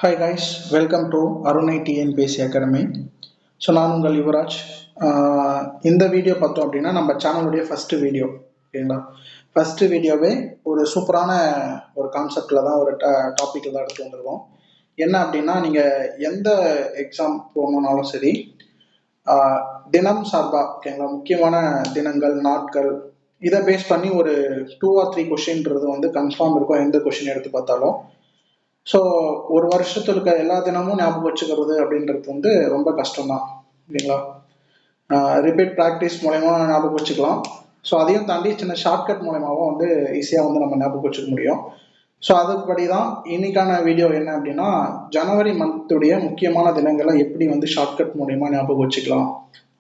Hi guys, welcome to Arunai TNPSC academy. So நான் உங்கள் யுவராஜ். இந்த வீடியோ பார்த்தோம் அப்படின்னா நம்ம சேனலுடைய ஃபஸ்ட்டு வீடியோ. ஓகேங்களா? ஃபஸ்ட்டு வீடியோவே ஒரு சூப்பரான ஒரு கான்செப்டில் தான் ஒரு டாப்பிக்கில் தான் எடுத்து வந்துருக்கோம். என்ன அப்படின்னா, நீங்கள் எந்த எக்ஸாம் போகணுன்னாலும் சரி, தினம் சார்பாக ஓகேங்களா, முக்கியமான தினங்கள் நாட்கள் இதை பேஸ் பண்ணி ஒரு 2 or 3 கொஷின்றது வந்து கன்ஃபார்ம் இருக்கும் எந்த கொஷின் எடுத்து பார்த்தாலும். ஸோ ஒரு வருஷத்துல இருக்க எல்லா தினமும் ஞாபகம் வச்சுக்கிறது அப்படின்றது வந்து ரொம்ப கஷ்டம்தான், இல்லைங்களா? ரிப்பீட் ப்ராக்டிஸ் மூலயமா ஞாபகம் வச்சுக்கலாம். ஸோ அதையும் தாண்டி சின்ன ஷார்ட்கட் மூலயமாவும் வந்து ஈஸியாக வந்து நம்ம ஞாபகம் வச்சுக்க முடியும். ஸோ அதுபடி தான் இன்னைக்கான வீடியோ என்ன அப்படின்னா, ஜனவரி மந்த்துடைய முக்கியமான தினங்களை எப்படி வந்து ஷார்ட்கட் மூலயமா ஞாபகம் வச்சுக்கலாம்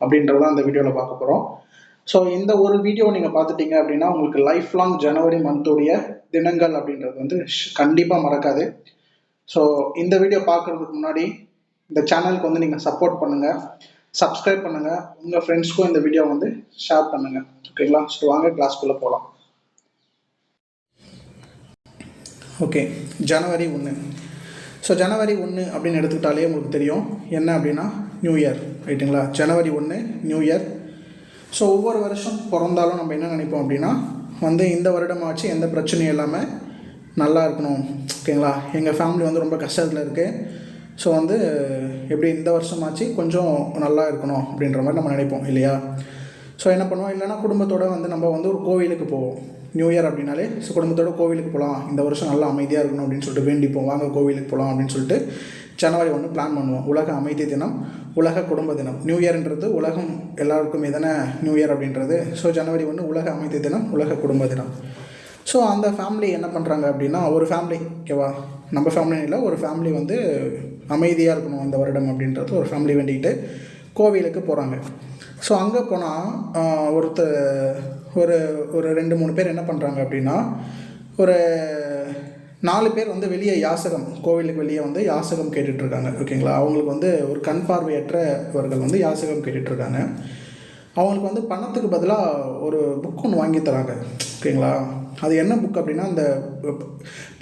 அப்படின்றத அந்த வீடியோவில் பார்க்க போகிறோம். ஸோ இந்த ஒரு வீடியோ நீங்கள் பார்த்துட்டீங்க அப்படின்னா உங்களுக்கு லைஃப் லாங் ஜனவரி மந்த்துடைய தினங்கள் அப்படின்றது வந்து கண்டிப்பாக மறக்காது. ஸோ இந்த வீடியோ பார்க்குறதுக்கு முன்னாடி இந்த சேனலுக்கு வந்து நீங்கள் சப்போர்ட் பண்ணுங்கள், சப்ஸ்கிரைப் பண்ணுங்கள், உங்கள் ஃப்ரெண்ட்ஸ்க்கும் இந்த வீடியோ வந்து ஷேர் பண்ணுங்கள். ஓகேங்களா? ஸோ வாங்க கிளாஸ்க்குள்ளே போகலாம். ஓகே, ஜனவரி 1. ஸோ ஜனவரி 1 அப்படின்னு எடுத்துக்கிட்டாலே உங்களுக்கு தெரியும் என்ன அப்படின்னா நியூ இயர், ரைட்டுங்களா? ஜனவரி 1 நியூ இயர். ஸோ ஒவ்வொரு வருஷம் பிறந்தாலும் நம்ம என்ன நினைப்போம் அப்படின்னா வந்து இந்த வருடமாச்சு எந்த பிரச்சனையும் இல்லாமல் நல்லா இருக்கணும், ஓகேங்களா? எங்கள் ஃபேமிலி வந்து ரொம்ப கஷ்டத்தில் இருக்குது, ஸோ வந்து எப்படி இந்த வருஷமாச்சு கொஞ்சம் நல்லா இருக்கணும் அப்படின்ற மாதிரி நம்ம நினைப்போம், இல்லையா? ஸோ என்ன பண்ணுவோம், இல்லைனா குடும்பத்தோடு வந்து நம்ம வந்து ஒரு கோவிலுக்கு போவோம். நியூ இயர் அப்படின்னாலே ஸோ குடும்பத்தோட கோவிலுக்கு போகலாம், இந்த வருஷம் நல்லா அமைதியாக இருக்கணும் அப்படின்னு சொல்லிட்டு வேண்டிப்போம், வாங்க கோவிலுக்கு போகலாம் அப்படின்னு சொல்லிட்டு ஜனவரி 1 பிளான் பண்ணுவோம். உலக அமைதி தினம், உலக குடும்ப தினம். நியூ இயர்ன்றது உலகம் எல்லாருக்குமே தானே நியூ இயர் அப்படின்றது. ஸோ ஜனவரி 1 உலக அமைதி தினம், உலக குடும்ப தினம். ஸோ அந்த ஃபேமிலி என்ன பண்ணுறாங்க அப்படின்னா, ஒரு ஃபேமிலி, ஓகேவா, நம்ம ஃபேமிலி இல்லை, ஒரு ஃபேமிலி வந்து அமைதியாக இருக்கணும் இந்த வருடம் அப்படின்றது ஒரு ஃபேமிலி வேண்டிக்கிட்டு கோவிலுக்கு போகிறாங்க. ஸோ அங்கே போனால் ஒரு ஒரு 2-3 பேர் என்ன பண்ணுறாங்க அப்படின்னா, ஒரு 4 பேர் வந்து வெளியே யாசகம், கோவிலுக்கு வெளியே வந்து யாசகம் கேட்டுட்ருக்காங்க, ஓகேங்களா? அவங்களுக்கு வந்து ஒரு கண் பார்வையற்றவர்கள் வந்து யாசகம் கேட்டுட்ருக்காங்க. அவங்களுக்கு வந்து பணத்துக்கு பதிலாக ஒரு புக் ஒன்று வாங்கி தராங்க, ஓகேங்களா? அது என்ன புக் அப்படின்னா, அந்த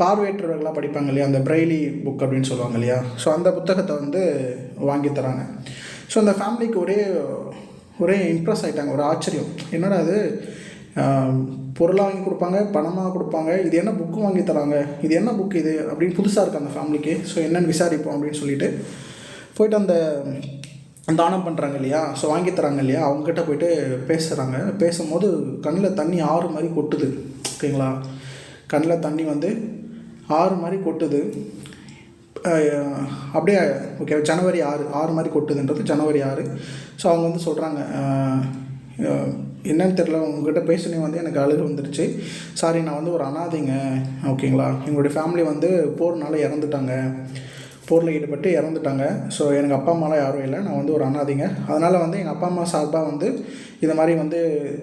பார்வையற்றவர்களாக படிப்பாங்க இல்லையா, அந்த பிரெய்லி புக் அப்படின்னு சொல்லுவாங்க இல்லையா, ஸோ அந்த புத்தகத்தை வந்து வாங்கி தராங்க. ஸோ அந்த ஃபேமிலிக்கு ஒரே இம்ப்ரெஸ் ஆகிட்டாங்க, ஒரு ஆச்சரியம். என்னடா அது, பொருளாக வாங்கி கொடுப்பாங்க, பணமாக கொடுப்பாங்க, இது என்ன புக்கு வாங்கி தராங்க, இது என்ன புக் இது அப்படின்னு புதுசாக இருக்குது அந்த ஃபேமிலிக்கு. ஸோ என்னென்னு விசாரிப்போம் அப்படின்னு சொல்லிட்டு போயிட்டு அந்த தானம் பண்ணுறாங்க இல்லையா, ஸோ வாங்கி தராங்க இல்லையா, அவங்ககிட்ட போய்ட்டு பேசுகிறாங்க. பேசும்போது கண்ணில் தண்ணி ஆறு மாதிரி கொட்டுது, ஓகேங்களா? கண்ணில் தண்ணி வந்து ஆறு மாதிரி கொட்டுது. அப்படியே ஓகே, ஜனவரி 6 மாதிரி கொட்டுதுன்றது ஜனவரி 6. ஸோ அவங்க வந்து சொல்கிறாங்க, என்னன்னு தெரில, உங்ககிட்ட பேசினே வந்து எனக்கு அழுக வந்துடுச்சு, சாரி நான் வந்து ஒரு அனாதைங்க, ஓகேங்களா? எங்களுடைய ஃபேமிலி வந்து போர்னால இறந்துட்டாங்க, போரில் ஈடுபட்டு இறந்துட்டாங்க. ஸோ எனக்கு அப்பா அம்மாலாம் யாரும் இல்லை, நான் வந்து ஒரு அனாதைங்க. அதனால் வந்து எங்கள் அப்பா அம்மா சார்பாக வந்து இது மாதிரி வந்து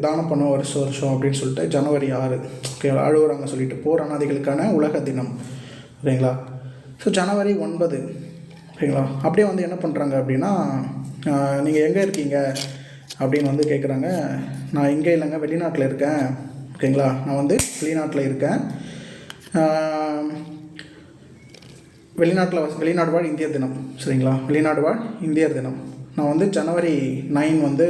தானம் பண்ணுவோம் வருஷம் அப்படின்னு சொல்லிட்டு ஜனவரி 6, ஓகே, அழுகுறாங்க சொல்லிட்டு போர் அனாதைகளுக்கான உலக தினம், ஓகேங்களா? ஸோ ஜனவரி 9, ஓகேங்களா? அப்படியே வந்து என்ன பண்ணுறாங்க அப்படின்னா, நீங்கள் எங்கே இருக்கீங்க அப்படின்னு வந்து கேட்குறாங்க. நான் இங்கே இல்லைங்க, வெளிநாட்டில் இருக்கேன், ஓகேங்களா? நான் வந்து வெளிநாட்டில் இருக்கேன், வெளிநாடு வாழ் இந்தியர் தினம், சரிங்களா? வெளிநாடு வாழ் இந்தியர் தினம். நான் வந்து ஜனவரி 9 வந்து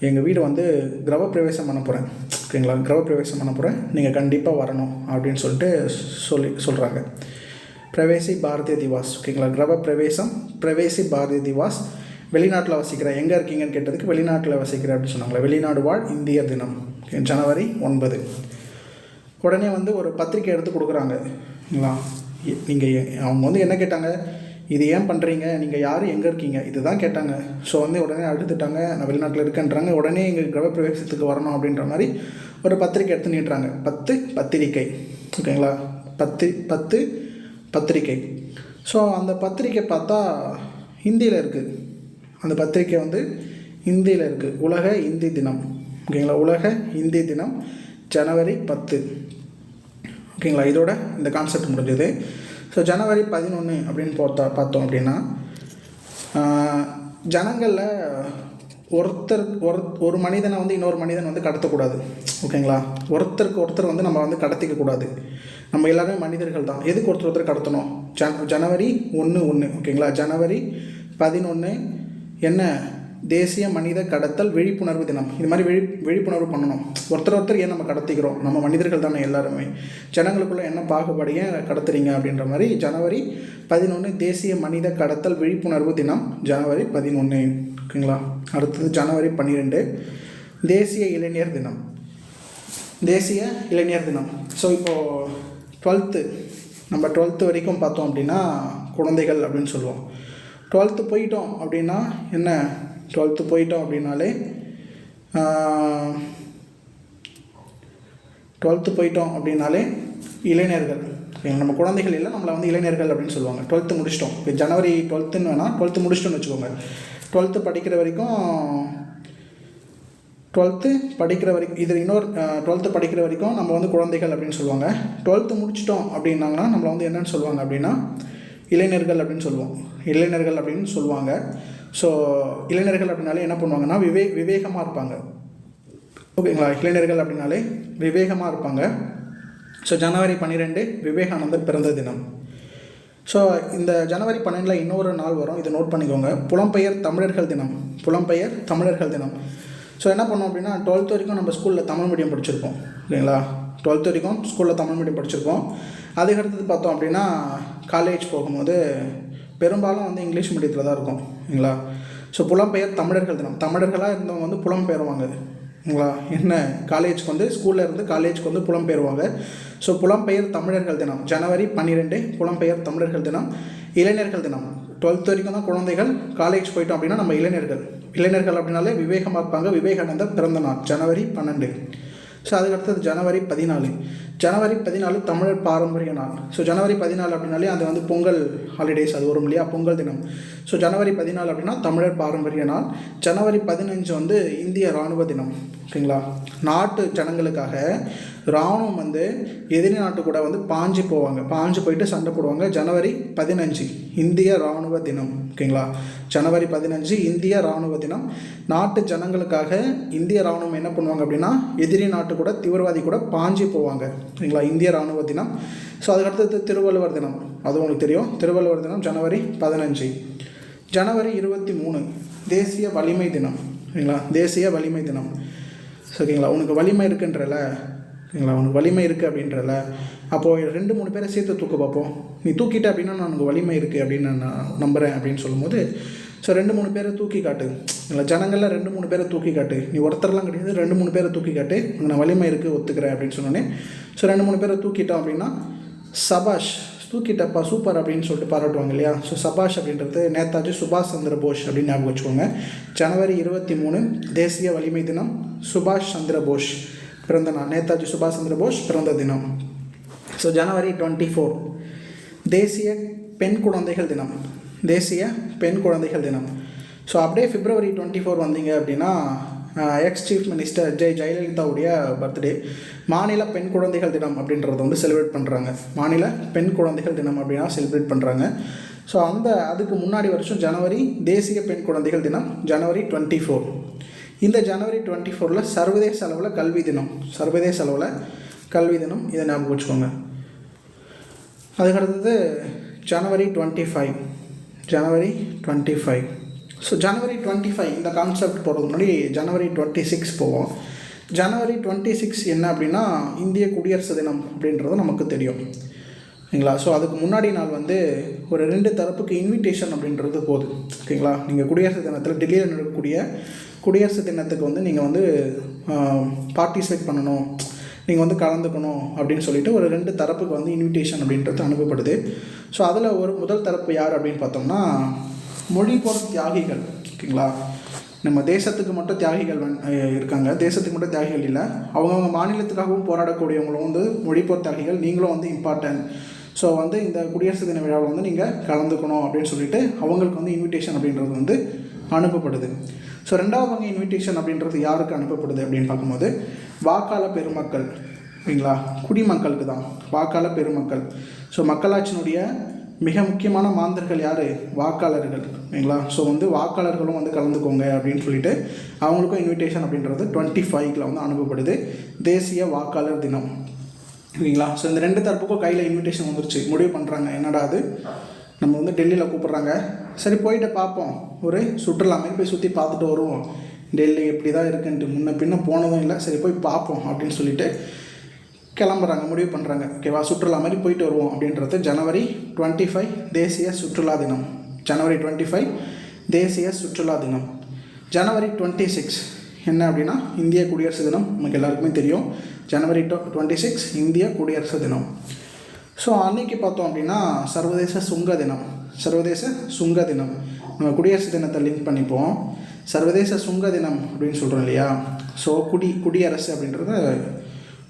எங்கள் வீடு வந்து கிரகப்பிரவேசம் பண்ண போகிறேன், ஓகேங்களா? கிரகப்பிரவேசம் பண்ண போகிறேன், நீங்கள் கண்டிப்பாக வரணும் அப்படின்னு சொல்லிட்டு சொல்கிறாங்க. பிரவேசி பாரதிய திவாஸ், ஓகேங்களா? கிரகப்பிரவேசம், பிரவேசி பாரதிய திவாஸ். வெளிநாட்டில் வசிக்கிறேன், எங்கே இருக்கீங்கன்னு கேட்டதுக்கு வெளிநாட்டில் வசிக்கிறேன் அப்படின்னு சொன்னாங்களே. வெளிநாடு வாழ் இந்தியர் தினம், ஜனவரி 9. உடனே வந்து ஒரு பத்திரிக்கை எடுத்து கொடுக்குறாங்க, இல்லைங்களா? நீங்கள் அவங்க வந்து என்ன கேட்டாங்க, இது ஏன் பண்ணுறீங்க, நீங்கள் யார், எங்கே இருக்கீங்க, இதுதான் கேட்டாங்க. ஸோ வந்து உடனே அழுதுட்டாங்க, நான் வெளிநாட்டில் இருக்கேன்றாங்க. உடனே எங்கள் கிரகப்பிரவேசத்துக்கு வரணும் அப்படின்ற மாதிரி ஒரு பத்திரிக்கை எடுத்து நீட்டுறாங்க. 10 பத்திரிக்கை, ஓகேங்களா? 10 பத்திரிக்கை. ஸோ அந்த பத்திரிக்கை பார்த்தா ஹிந்தியில் இருக்குது. அந்த பத்திரிக்கை வந்து ஹிந்தியில் இருக்குது. உலக இந்தி தினம், ஓகேங்களா? உலக இந்தி தினம் ஜனவரி 10, ஓகேங்களா? இதோட இந்த கான்செப்ட் முடிஞ்சது. ஸோ ஜனவரி 11 அப்படின்னு பார்த்தோம் அப்படின்னா, ஜனங்களில் ஒரு மனிதனை வந்து இன்னொரு மனிதன் வந்து கடத்தக்கூடாது. ஓகேங்களா? ஒருத்தருக்கு ஒருத்தர் வந்து நம்ம வந்து கடத்திக்கக்கூடாது. நம்ம எல்லாருமே மனிதர்கள் தான். எதுக்கு ஒருத்தர் கடத்தணும்? ஜனவரி 1 ஓகேங்களா? ஜனவரி 11 என்ன? தேசிய மனித கடத்தல் விழிப்புணர்வு தினம். இது மாதிரி விழிப்புணர்வு பண்ணணும். ஒருத்தர் ஏன் நம்ம கடத்திக்கிறோம்? நம்ம மனிதர்கள் தானே எல்லாருமே. ஜனங்களுக்குள்ளே என்ன பாகுபாடையே கடத்துறீங்க அப்படின்ற மாதிரி ஜனவரி 11 தேசிய மனித கடத்தல் விழிப்புணர்வு தினம் ஜனவரி 11. ஓகேங்களா? அடுத்தது ஜனவரி 12 தேசிய இளைஞர் தினம். தேசிய இளைஞர் தினம். ஸோ இப்போது 12th நம்ம 12th வரைக்கும் பார்த்தோம் அப்படின்னா குழந்தைகள் அப்படின்னு சொல்லுவோம். 12th போயிட்டோம் அப்படின்னா என்ன? 12th போயிட்டோம் அப்படின்னாலே 12th போயிட்டோம் அப்படின்னாலே இளைஞர்கள். நம்ம குழந்தைகள் இல்லை, நம்மளை வந்து இளைஞர்கள் அப்படின்னு சொல்லுவாங்க. 12th முடிச்சிட்டோம். இப்போ ஜனவரி 12ன்னு வேணால் 12th முடிச்சிட்டோன்னு வச்சுக்கோங்க. 12th படிக்கிற வரைக்கும் 12th படிக்கிற வரைக்கும் இது இன்னொரு 12th படிக்கிற வரைக்கும் நம்ம வந்து குழந்தைகள் அப்படின்னு சொல்லுவாங்க. 12th முடிச்சிட்டோம் அப்படின்னாங்கன்னா நம்மளை வந்து என்னென்னு சொல்லுவாங்க அப்படின்னா இளைஞர்கள் அப்படின்னு சொல்லுவோம். இளைஞர்கள் அப்படின்னு சொல்லுவாங்க. ஸோ இளைஞர்கள் அப்படின்னாலே என்ன பண்ணுவாங்கன்னா விவேகமாக இருப்பாங்க. ஓகேங்களா? இளைஞர்கள் அப்படின்னாலே விவேகமாக இருப்பாங்க. ஸோ ஜனவரி 12 விவேகானந்தர் பிறந்த தினம். ஸோ இந்த ஜனவரி 12 இன்னொரு நாள் வரும், இதை நோட் பண்ணிக்கோங்க. புலம்பெயர் தமிழர்கள் தினம். புலம்பெயர் தமிழர்கள் தினம். ஸோ என்ன பண்ணோம் அப்படின்னா 12th வரைக்கும் நம்ம ஸ்கூலில் தமிழ் மீடியம் படிச்சிருப்போம். ஓகேங்களா? 12th வரைக்கும் ஸ்கூலில் தமிழ் மீடியம் படிச்சிருப்போம். அதுக்கடுத்தது பார்த்தோம் அப்படின்னா காலேஜ் போகும்போது பெரும்பாலும் வந்து இங்கிலீஷ் மீடியத்தில் தான் இருக்கும். ஓகேங்களா? ஸோ புலம்பெயர் தமிழர்கள் தினம். தமிழர்களாக இருந்தவங்க வந்து புலம்பெயர்வாங்க. ஓகேங்களா? என்ன? காலேஜுக்கு வந்து ஸ்கூலில் இருந்து காலேஜுக்கு வந்து புலம்பெயர்வாங்க. ஸோ புலம்பெயர் தமிழர்கள் தினம் ஜனவரி 12 புலம்பெயர் தமிழர்கள் தினம். இளைஞர்கள் தினம் 12th வரைக்கும் தான் குழந்தைகள். காலேஜ் போயிட்டோம் அப்படின்னா நம்ம இளைஞர்கள் அப்படின்னாலே விவேகமாக இருப்பாங்க. விவேகானந்தர் பிறந்த நாள் ஜனவரி 12. ஸோ அதுக்கடுத்தது ஜனவரி 14. ஜனவரி 14 தமிழர் பாரம்பரிய நாள். ஸோ ஜனவரி 14 அப்படின்னாலே அது வந்து பொங்கல் ஹாலிடேஸ் அது வரும் இல்லையா? பொங்கல் தினம். ஸோ ஜனவரி 14 அப்படின்னா தமிழர் பாரம்பரிய நாள். ஜனவரி 15 வந்து இந்திய இராணுவ தினம். ஓகேங்களா? நாட்டு ஜனங்களுக்காக இராணுவம் வந்து எதிரி நாட்டு கூட வந்து பாஞ்சு போயிட்டு சண்டை போடுவாங்க. ஜனவரி 15 இந்திய இராணுவ தினம். ஓகேங்களா? ஜனவரி 15 இந்திய இராணுவ தினம். நாட்டு ஜனங்களுக்காக இந்திய இராணுவம் என்ன பண்ணுவாங்க அப்படின்னா எதிரி நாட்டு கூட தீவிரவாதி கூட பாஞ்சு போவாங்க. ஓகேங்களா? இந்திய இராணுவ தினம். ஸோ அதுக்கடுத்தது திருவள்ளுவர் தினம். அது உங்களுக்கு தெரியும். திருவள்ளுவர் தினம் ஜனவரி 15. ஜனவரி 23 தேசிய வலிமை தினம். ஓகேங்களா? தேசிய வலிமை தினம். ஓகேங்களா? உனக்கு வலிமை இருக்குன்றல. ஓகேங்களா? உனக்கு வலிமை இருக்குது அப்படின்றல. அப்போது 2-3 பேரை சேர்த்து தூக்க பார்ப்போம். நீ தூக்கிட்ட அப்படின்னா நான் உனக்கு வலிமை இருக்குது அப்படின்னு நான் நம்புகிறேன் அப்படின்னு சொல்லும்போது ஸோ 2-3 பேரை தூக்கி காட்டு. இல்லை ஜனங்களில் 2-3 பேரை தூக்கி காட்டு. நீ ஒருத்தர்லாம் கிடையாது, 2-3 பேரை தூக்கி காட்டு. நான் வலிமை இருக்குது ஒத்துக்கிறேன் அப்படின்னு சொன்னோன்னே ஸோ 2-3 பேரை தூக்கிட்டோம் அப்படின்னா சபாஷ் தூக்கிட்டப்பா சூப்பர் அப்படின்னு சொல்லிட்டு பாராட்டுவாங்க இல்லையா? ஸோ சபாஷ் அப்படின்றது நேதாஜி சுபாஷ் சந்திர போஸ் அப்படின்னு ஞாபகம் வச்சுக்கோங்க. ஜனவரி 23 தேசிய வலிமை தினம். சுபாஷ் சந்திர போஸ் பிறந்த நாள். நேதாஜி சுபாஷ் சந்திர போஸ் பிறந்த தினம். ஸோ ஜனவரி 24 தேசிய பெண் குழந்தைகள் தினம். தேசிய பெண் குழந்தைகள் தினம். ஸோ அப்படியே பிப்ரவரி 24 வந்தீங்க அப்படின்னா எக்ஸ் சீஃப் மினிஸ்டர் ஜெயலலிதாவுடைய பர்த்டே. மாநில பெண் குழந்தைகள் தினம் அப்படின்றத வந்து செலிப்ரேட் பண்ணுறாங்க. மாநில பெண் குழந்தைகள் தினம் அப்படின்னா செலிப்ரேட் பண்ணுறாங்க. ஸோ அதுக்கு முன்னாடி வருஷம் ஜனவரி தேசிய பெண் குழந்தைகள் தினம் ஜனவரி 24. இந்த ஜனவரி 24 சர்வதேச அளவில் கல்வி தினம். சர்வதேச அளவில் கல்வி தினம், இதை ஞாபகம் வச்சுக்கோங்க. அதுக்கடுத்தது ஜனவரி 25. ஜனவரி 25. ஸோ ஜனவரி 25 இந்த கான்செப்ட் போகிறதுக்கு முன்னாடி ஜனவரி 26 போவோம். ஜனவரி 26 என்ன அப்படின்னா இந்திய குடியரசு தினம் அப்படின்றது நமக்கு தெரியும். ஓகேங்களா? ஸோ அதுக்கு முன்னாடி நாள் வந்து ஒரு 2 தரப்புக்கு இன்விடேஷன் அப்படின்றது போகுது. ஓகேங்களா? நீங்கள் குடியரசு தினத்தில் டெல்லியில் நடக்கக்கூடிய குடியரசு தினத்துக்கு வந்து நீங்கள் வந்து பார்ட்டிசிபேட் பண்ணணும், நீங்கள் வந்து கலந்துக்கணும் அப்படின்னு சொல்லிட்டு ஒரு 2 தரப்புக்கு வந்து இன்விடேஷன் அப்படின்றது அனுப்பப்படுது. ஸோ அதில் ஒரு முதல் தரப்பு யார் அப்படின்னு பார்த்தோம்னா மொழிபோர் தியாகிகள். ஓகேங்களா? நம்ம தேசத்துக்கு மட்டும் தியாகிகள் இருக்காங்க. தேசத்துக்கு மட்டும் தியாகிகள் இல்லை, அவங்கவுங்க மாநிலத்துக்காகவும் போராடக்கூடியவங்களும் வந்து மொழிபோர் தியாகிகள். நீங்களும் வந்து இம்பார்ட்டன்ட். ஸோ வந்து இந்த குடியரசு தின விழாவில் வந்து நீங்கள் கலந்துக்கணும் அப்படின்னு சொல்லிட்டு அவங்களுக்கு வந்து இன்விடேஷன் அப்படின்றது வந்து அனுப்பப்படுது. ஸோ 2வது வகை இன்விடேஷன் அப்படின்றது யாருக்கு அனுப்பப்படுது அப்படின்னு பார்க்கும்போது வாக்காள பெருமக்கள். ஓகேங்களா? குடிமக்களுக்கு தான் வாக்காள பெருமக்கள். ஸோ மக்களாட்சியினுடைய மிக முக்கியமான மாந்தர்கள் யார்? வாக்காளர்கள். ஓகேங்களா? ஸோ வந்து வாக்காளர்களும் வந்து கலந்துக்கோங்க அப்படின்னு சொல்லிட்டு அவங்களுக்கும் இன்விடேஷன் அப்படின்றது 25 வந்து அனுப்பப்படுது, தேசிய வாக்காளர் தினம். ஓகேங்களா? ஸோ இந்த 2 தரப்புக்கும் கையில் இன்விடேஷன் வந்துருச்சு. முடிவு பண்ணுறாங்க, என்னடா அது, நம்ம வந்து டெல்லியில் கூப்பிட்றாங்க, சரி போயிட்டு பார்ப்போம், ஒரு சுற்றுலா மாதிரி போய் சுற்றி பார்த்துட்டு வருவோம், டெல்லி எப்படி தான் இருக்குன்ட்டு, முன்ன பின்ன போனதும் இல்லை, சரி போய் பார்ப்போம் அப்படின்னு சொல்லிட்டு கிளம்புறாங்க, முடிவு பண்ணுறாங்க. ஓகேவா? சுற்றுலா மாதிரி போயிட்டு வருவோம் அப்படின்றது ஜனவரி 25 தேசிய சுற்றுலா தினம். ஜனவரி 25 தேசிய சுற்றுலா தினம். ஜனவரி 26 என்ன அப்படின்னா இந்திய குடியரசு தினம். நமக்கு எல்லாருக்குமே தெரியும், ஜனவரி 26 இந்திய குடியரசு தினம். ஸோ அன்றைக்கி பார்த்தோம் அப்படின்னா சர்வதேச சுங்க தினம். சர்வதேச சுங்க தினம். நம்ம குடியரசு தினத்தை லிங்க் பண்ணிப்போம். சர்வதேச சுங்க தினம் அப்படின்னு சொல்கிறோம் இல்லையா? ஸோ குடியரசு அப்படின்றத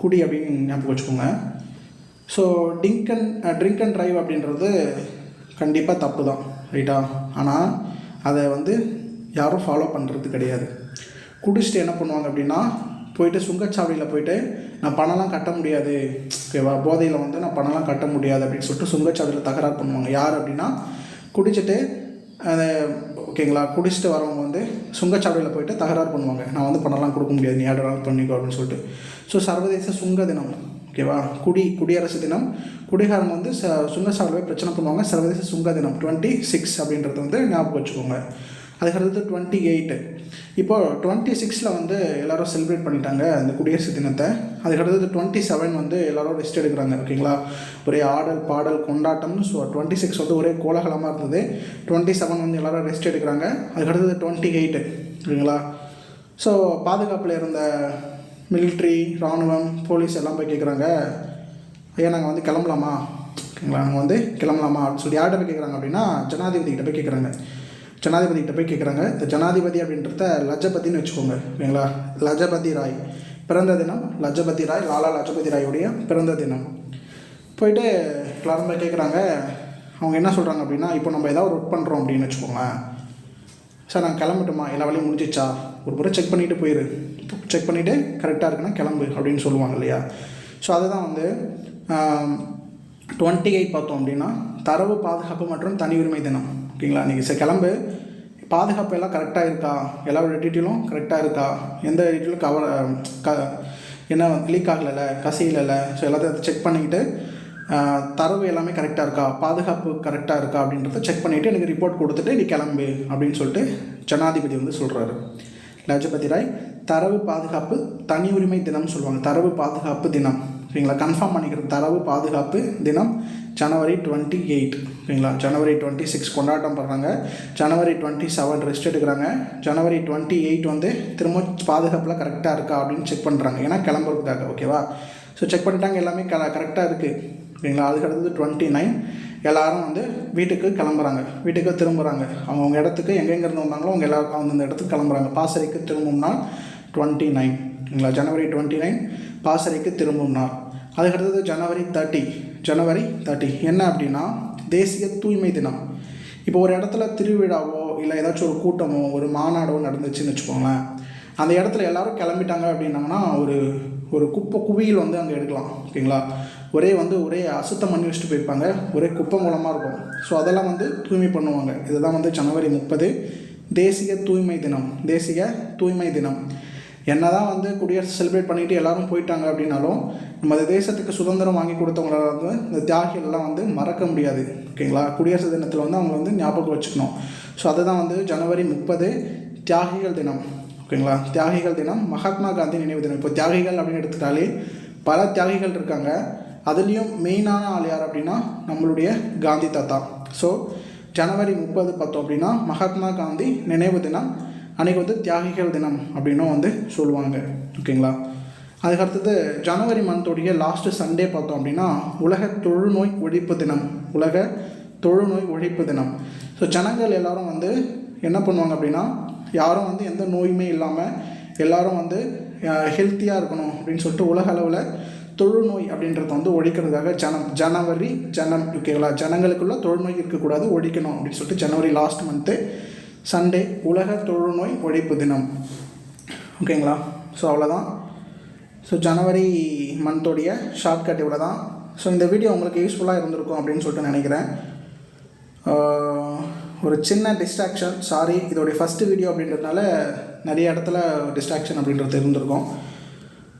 குடி அப்படின்னு ஞாபகம் வச்சுக்கோங்க. ஸோ ட்ரிங்க் அண்ட் ட்ரைவ் அப்படின்றது கண்டிப்பாக தப்பு தான், ரைட்டா? ஆனால் அதை வந்து யாரும் ஃபாலோ பண்ணுறது கிடையாது. குடிச்சிட்டு என்ன பண்ணுவாங்க அப்படின்னா போயிட்டு சுங்கச்சாவடியில் போயிட்டு நான் பணம்லாம் கட்ட முடியாது, ஓகேவா, போதையில் வந்து நான் பணம்லாம் கட்ட முடியாது அப்படின்னு சொல்லிட்டு சுங்கச்சாவடியில் தகராறு பண்ணுவாங்க. யார் அப்படின்னா குடிச்சிட்டு அதை, ஓகேங்களா, குடிச்சிட்டு வரவங்க வந்து சுங்கச்சாவடியில் போயிட்டு தகராறு பண்ணுவாங்க, நான் வந்து பணம்லாம் கொடுக்க முடியாது, நீ ஆர்டர் பண்ணிக்கோ அப்படின்னு சொல்லிட்டு. ஸோ சர்வதேச சுங்க தினம், ஓகேவா, குடியரசு தினம், குடிகாரங்க வந்து சுங்கச்சாவடியில் போய் பிரச்சனை பண்ணுவாங்க. சர்வதேச சுங்க தினம் 26 அப்படின்றது வந்து ஞாபகம் வச்சுக்கோங்க. அதுக்கடுத்து 28. இப்போது 26 வந்து எல்லோரும் செலிப்ரேட் பண்ணிட்டாங்க இந்த குடியரசு தினத்தை. அதுக்கடுத்து 27 வந்து எல்லோரும் ரெஸ்ட் எடுக்கிறாங்க. ஓகேங்களா? ஒரே ஆடல் பாடல் கொண்டாட்டம்னு. ஸோ 26 வந்து ஒரே கோலாகலமாக இருந்தது. 27 வந்து எல்லோரும் ரெஸ்ட் எடுக்கிறாங்க. அதுக்கடுத்து 28. ஓகேங்களா? ஸோ பாதுகாப்பில் இருந்த மிலிட்ரி, இராணுவம், போலீஸ் எல்லாம் போய் கேட்குறாங்க, ஐயா நாங்கள் வந்து கிளம்பலாமா, ஓகேங்களா, நாங்கள் வந்து கிளம்பலாமா அப்படின்னு சொல்லி யார்கிட்ட போய் கேட்குறாங்க அப்படின்னா ஜனாதிபதிக்கிட்ட போய் கேட்குறாங்க. ஜனாதிபதிக்கிட்ட போய் கேட்குறாங்க. இந்த ஜனாதிபதி அப்படின்றத லஜபதினு வச்சுக்கோங்க. ஓகேங்களா? லஜபதி ராய் பிறந்த தினம். லஜபதி ராய், லாலா லஜபதி ராயுடைய பிறந்த தினம். போயிட்டு எல்லாரும் போய் கேட்குறாங்க. அவங்க என்ன சொல்கிறாங்க அப்படின்னா, இப்போ நம்ம ஏதாவது ஒர்க் பண்ணுறோம் அப்படின்னு வச்சுக்கோங்க, சார் நாங்கள் கிளம்பட்டுமா, எல்லா வேலையும் முடிஞ்சிச்சா, ஒரு முறை செக் பண்ணிவிட்டு போயிரு, செக் பண்ணிவிட்டு கரெக்டாக இருக்குன்னா கிளம்பு அப்படின்னு சொல்லுவாங்க இல்லையா? ஸோ அதுதான் வந்து 28 பார்த்தோம் அப்படின்னா தரவு பாதுகாப்பு மற்றும் தனி உரிமை தினம். ஓகேங்களா? நீங்கள் கிளம்பு, பாதுகாப்பு எல்லாம் கரெக்டாக இருக்கா, எல்லாரோட டீட்டெயிலும் கரெக்டாக இருக்கா, எந்த டீட்டெயிலும் என்ன லீக் ஆகலை, கசியலை, ஸோ எல்லாத்தையும் செக் பண்ணிக்கிட்டு தரவு எல்லாமே கரெக்டாக இருக்கா, பாதுகாப்பு கரெக்டாக இருக்கா அப்படின்றத செக் பண்ணிவிட்டு எனக்கு ரிப்போர்ட் கொடுத்துட்டு நீ கிளம்பு அப்படின்னு சொல்லிட்டு ஜனாதிபதி வந்து சொல்கிறாரு. லஜபதி ராய் தரவு பாதுகாப்பு தனி உரிமை தினம் சொல்லுவாங்க. தரவு பாதுகாப்பு தினம், ஓகேங்களா, கன்ஃபார்ம் பண்ணிக்கிறது. தரவு பாதுகாப்பு தினம் ஜனவரி 28. ஓகேங்களா? ஜனவரி 26 கொண்டாட்டம் பண்ணுறாங்க. ஜனவரி 27 ரெஸ்ட் எடுக்கிறாங்க. ஜனவரி 28 வந்து திரும்ப பாதுகாப்பில் கரெக்டாக இருக்கா அப்படின்னு செக் பண்ணுறாங்க, ஏன்னா கிளம்புறதுக்காக. ஓகேவா? ஸோ செக் பண்ணிட்டாங்க, எல்லாமே கரெக்டாக இருக்குது. ஓகேங்களா? அதுக்கடுத்தது 29 எல்லோரும் வந்து வீட்டுக்கு கிளம்புறாங்க, வீட்டுக்கு திரும்புகிறாங்க. அவங்கவுங்க இடத்துக்கு எங்கெங்கே இருந்து வந்தாங்களோ அவங்க எல்லோரும் அந்தந்த இடத்துக்கு கிளம்புறாங்க. பாசறைக்கு திரும்பும் நாள் 29. ஓகேங்களா? ஜனவரி 29 பாசறைக்கு திரும்பும் நாள். அதுக்கடுத்தது ஜனவரி 30 என்ன அப்படின்னா தேசிய தூய்மை தினம். இப்போ ஒரு இடத்துல திருவிழாவோ இல்லை ஏதாச்சும் ஒரு கூட்டமோ ஒரு மாநாடோ நடந்துச்சுன்னு வச்சுக்கோங்களேன், அந்த இடத்துல எல்லோரும் கிளம்பிட்டாங்க அப்படின்னாங்கன்னா ஒரு குப்பை குவியல் வந்து அங்கே எடுக்கலாம். ஓகேங்களா? ஒரே அசுத்தம் பண்ணி வச்சுட்டு போயிருப்பாங்க, ஒரே குப்பை மூலமாக இருக்கும். ஸோ அதெல்லாம் வந்து தூய்மை பண்ணுவாங்க. இதுதான் வந்து ஜனவரி 30 தேசிய தூய்மை தினம். தேசிய தூய்மை தினம். என்ன தான் வந்து குடியரசு செலிப்ரேட் பண்ணிவிட்டு எல்லோரும் போயிட்டாங்க அப்படின்னாலும் நம்ம தேசத்துக்கு சுதந்திரம் வாங்கி கொடுத்தவங்களால வந்து இந்த தியாகிகள்லாம் வந்து மறக்க முடியாது. ஓகேங்களா? குடியரசு தினத்தில் வந்து அவங்க வந்து ஞாபகம் வச்சுக்கணும். ஸோ அதுதான் வந்து ஜனவரி 30 தியாகிகள் தினம். ஓகேங்களா? தியாகிகள் தினம், மகாத்மா காந்தி நினைவு தினம். இப்போ தியாகிகள் அப்படின்னு எடுத்துட்டாலே பல தியாகிகள் இருக்காங்க. அதுலேயும் மெயினான ஆள் யார் அப்படின்னா நம்மளுடைய காந்தி தாத்தா. ஸோ ஜனவரி 30 பார்த்தோம் அப்படின்னா மகாத்மா காந்தி நினைவு தினம். அன்றைக்கி வந்து தியாகிகள் தினம் அப்படின்னும் வந்து சொல்லுவாங்க. ஓகேங்களா? அதுக்கடுத்தது ஜனவரி மந்தோடைய லாஸ்ட்டு சண்டே பார்த்தோம் அப்படின்னா உலக தொழுநோய் ஒழிப்பு தினம். உலக தொழுநோய் ஒழிப்பு தினம். ஸோ ஜனங்கள் எல்லோரும் வந்து என்ன பண்ணுவாங்க அப்படின்னா, யாரும் வந்து எந்த நோயுமே இல்லாமல் எல்லோரும் வந்து ஹெல்த்தியாக இருக்கணும் அப்படின்னு சொல்லிட்டு உலக அளவில் தொழுநோய் அப்படின்றத வந்து ஒழிக்கிறதுக்காக ஜனவரி ஓகேங்களா, ஜனங்களுக்குள்ள தொழுநோய் இருக்கக்கூடாது, ஒழிக்கணும் அப்படின்னு சொல்லிட்டு ஜனவரி லாஸ்ட் மந்த்து சண்டே உலக தொழுநோய் ஒழிப்பு தினம். ஓகேங்களா? ஸோ அவ்வளோதான். ஸோ ஜனவரி மந்தோடைய ஷார்ட்கட் இவ்வளோ தான். ஸோ இந்த வீடியோ உங்களுக்கு யூஸ்ஃபுல்லாக இருந்திருக்கும் அப்படின்னு சொல்லிட்டு நினைக்கிறேன். ஒரு சின்ன டிஸ்ட்ராக்ஷன், சாரி. இதோடைய ஃபஸ்ட்டு வீடியோ அப்படின்றதுனால நிறைய இடத்துல டிஸ்ட்ராக்ஷன் அப்படின்றது இருந்திருக்கும்.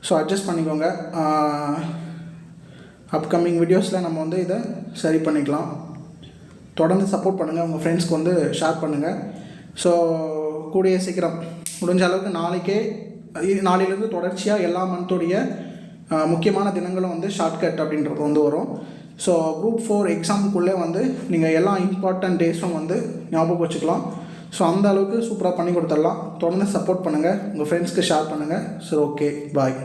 ஸோ அட்ஜஸ்ட் பண்ணிக்கோங்க. அப்கமிங் வீடியோஸில் நம்ம வந்து இதை சரி பண்ணிக்கலாம். தொடர்ந்து சப்போர்ட் பண்ணுங்கள், உங்கள் ஃப்ரெண்ட்ஸ்க்கு வந்து ஷேர் பண்ணுங்கள். ஸோ கூடிய சீக்கிரம் முடிஞ்ச அளவுக்கு நாளையிலேருந்து தொடர்ச்சியாக எல்லா மந்த்துடைய முக்கியமான தினங்களும் வந்து ஷார்ட்கட் அப்படின்றது வந்து வரும். ஸோ குரூப் 4 எக்ஸாமுக்குள்ளே வந்து நீங்கள் எல்லா இம்பார்ட்டன்ட் டேஸும் வந்து ஞாபகம் வச்சுக்கலாம். ஸோ அந்த அளவுக்கு சூப்பராக பண்ணி கொடுத்துடலாம். தொடர்ந்து சப்போர்ட் பண்ணுங்கள், உங்கள் ஃப்ரெண்ட்ஸ்க்கு ஷேர் பண்ணுங்கள். ஸோ ஓகே, பாய்.